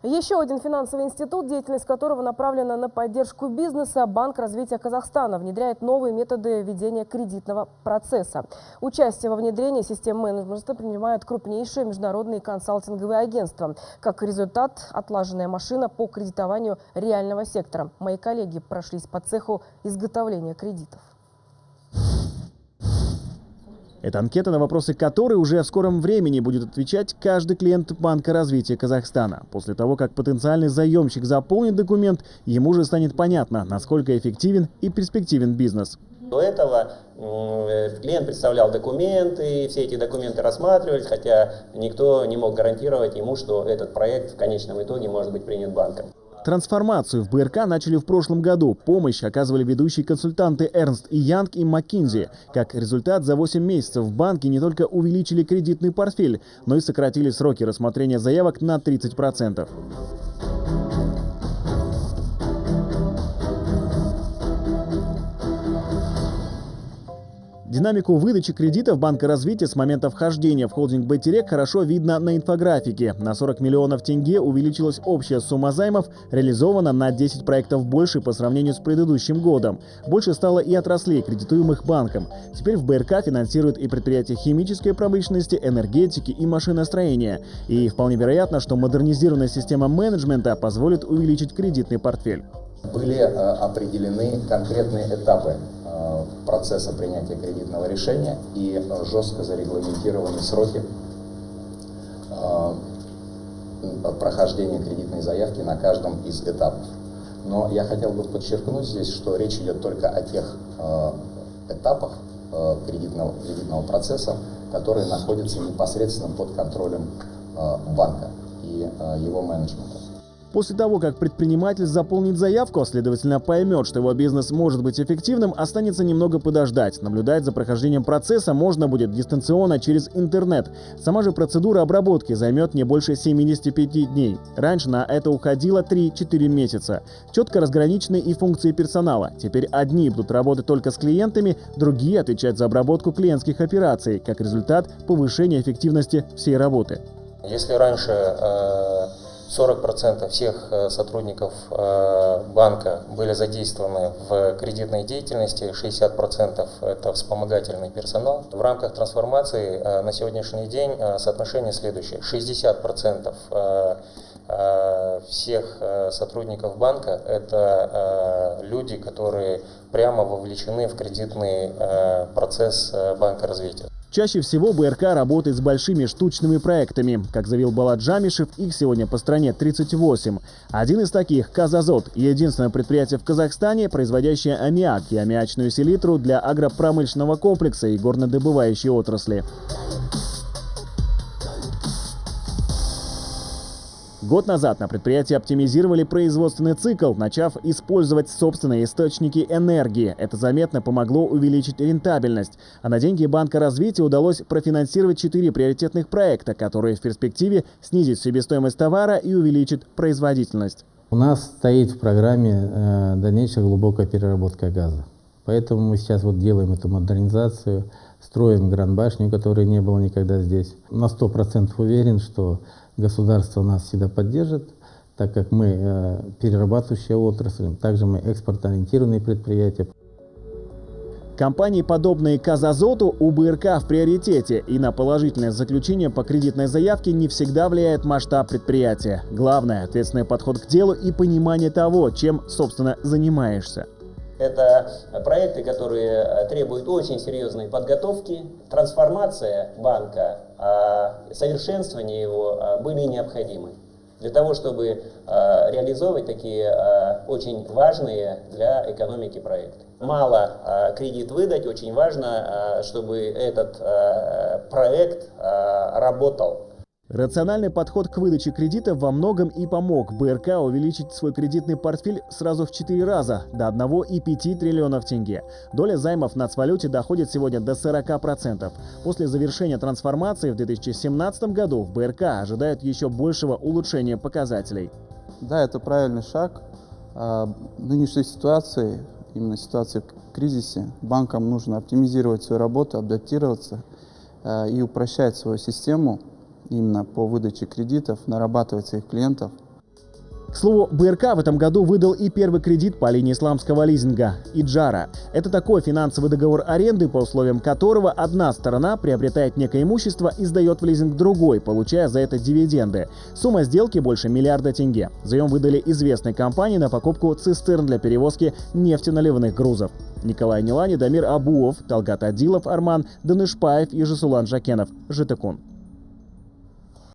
Еще один финансовый институт, деятельность которого направлена на поддержку бизнеса, Банк развития Казахстана внедряет новые методы ведения кредитного процесса. Участие во внедрении систем менеджмента принимают крупнейшие международные консалтинговые агентства. Как результат, отлаженная машина по кредитованию реального сектора. Мои коллеги прошлись по цеху изготовления кредитов. Это анкета, на вопросы которой уже в скором времени будет отвечать каждый клиент Банка развития Казахстана. После того, как потенциальный заемщик заполнит документ, ему уже станет понятно, насколько эффективен и перспективен бизнес. До этого клиент представлял документы, все эти документы рассматривались, хотя никто не мог гарантировать ему, что этот проект в конечном итоге может быть принят банком. Трансформацию в БРК начали в прошлом году. Помощь оказывали ведущие консультанты Ernst & Young и McKinsey. Как результат, за 8 месяцев в банке не только увеличили кредитный портфель, но и сократили сроки рассмотрения заявок на 30%. Динамику выдачи кредитов Банка развития с момента вхождения в холдинг Байтерек хорошо видно на инфографике. На 40 миллионов тенге увеличилась общая сумма займов, реализована на 10 проектов больше по сравнению с предыдущим годом. Больше стало и отраслей, кредитуемых банком. Теперь в БРК финансируют и предприятия химической промышленности, энергетики и машиностроения. И вполне вероятно, что модернизированная система менеджмента позволит увеличить кредитный портфель. Были определены конкретные этапы процесса принятия кредитного решения и жестко зарегламентированы сроки прохождения кредитной заявки на каждом из этапов. Но я хотел бы подчеркнуть здесь, что речь идет только о тех этапах кредитного процесса, которые находятся непосредственно под контролем банка и его менеджмента. После того, как предприниматель заполнит заявку, а следовательно поймет, что его бизнес может быть эффективным, останется немного подождать. Наблюдать за прохождением процесса можно будет дистанционно через интернет. Сама же процедура обработки займет не больше 75 дней. Раньше на это уходило 3-4 месяца. Четко разграничены и функции персонала. Теперь одни будут работать только с клиентами, другие отвечать за обработку клиентских операций. Как результат, повышение эффективности всей работы. Если раньше 40% всех сотрудников банка были задействованы в кредитной деятельности, 60% это вспомогательный персонал. В рамках трансформации на сегодняшний день соотношение следующее. 60% всех сотрудников банка это люди, которые прямо вовлечены в кредитный процесс Банка развития. Чаще всего БРК работает с большими штучными проектами. Как заявил Балат Джамишев, их сегодня по стране 38. Один из таких – Казазот, единственное предприятие в Казахстане, производящее аммиак и аммиачную селитру для агропромышленного комплекса и горнодобывающей отрасли. Год назад на предприятии оптимизировали производственный цикл, начав использовать собственные источники энергии. Это заметно помогло увеличить рентабельность. А на деньги Банка развития удалось профинансировать 4 приоритетных проекта, которые в перспективе снизят себестоимость товара и увеличат производительность. У нас стоит в программе дальнейшая глубокая переработка газа. Поэтому мы сейчас делаем эту модернизацию, строим Гранд-башню, которой не было никогда здесь. На 100% уверен, что государство нас всегда поддержит, так как мы перерабатывающая отрасль, также мы экспортоориентированные предприятия. Компании, подобные Казазоту, у БРК в приоритете, и на положительное заключение по кредитной заявке не всегда влияет масштаб предприятия. Главное – ответственный подход к делу и понимание того, чем, собственно, занимаешься. Это проекты, которые требуют очень серьезной подготовки. Трансформация банка, совершенствование его были необходимы для того, чтобы реализовывать такие очень важные для экономики проекты. Мало кредит выдать, очень важно, чтобы этот проект работал. Рациональный подход к выдаче кредита во многом и помог БРК увеличить свой кредитный портфель сразу в 4 раза, до 1,5 триллионов тенге. Доля займов в нацвалюте доходит сегодня до 40%. После завершения трансформации в 2017 году в БРК ожидают еще большего улучшения показателей. Да, это правильный шаг. В нынешней ситуации, именно ситуации в кризисе, банкам нужно оптимизировать свою работу, адаптироваться и упрощать свою систему именно по выдаче кредитов, нарабатывать своих клиентов. К слову, БРК в этом году выдал и первый кредит по линии исламского лизинга – Иджара. Это такой финансовый договор аренды, по условиям которого одна сторона приобретает некое имущество и сдает в лизинг другой, получая за это дивиденды. Сумма сделки больше миллиарда тенге. Заем выдали известной компании на покупку цистерн для перевозки нефтеналивных грузов. Николай Нилани, Дамир Абуов, Талгат Адилов, Арман Данышпаев и Жасулан Жакенов. ЖТКУН.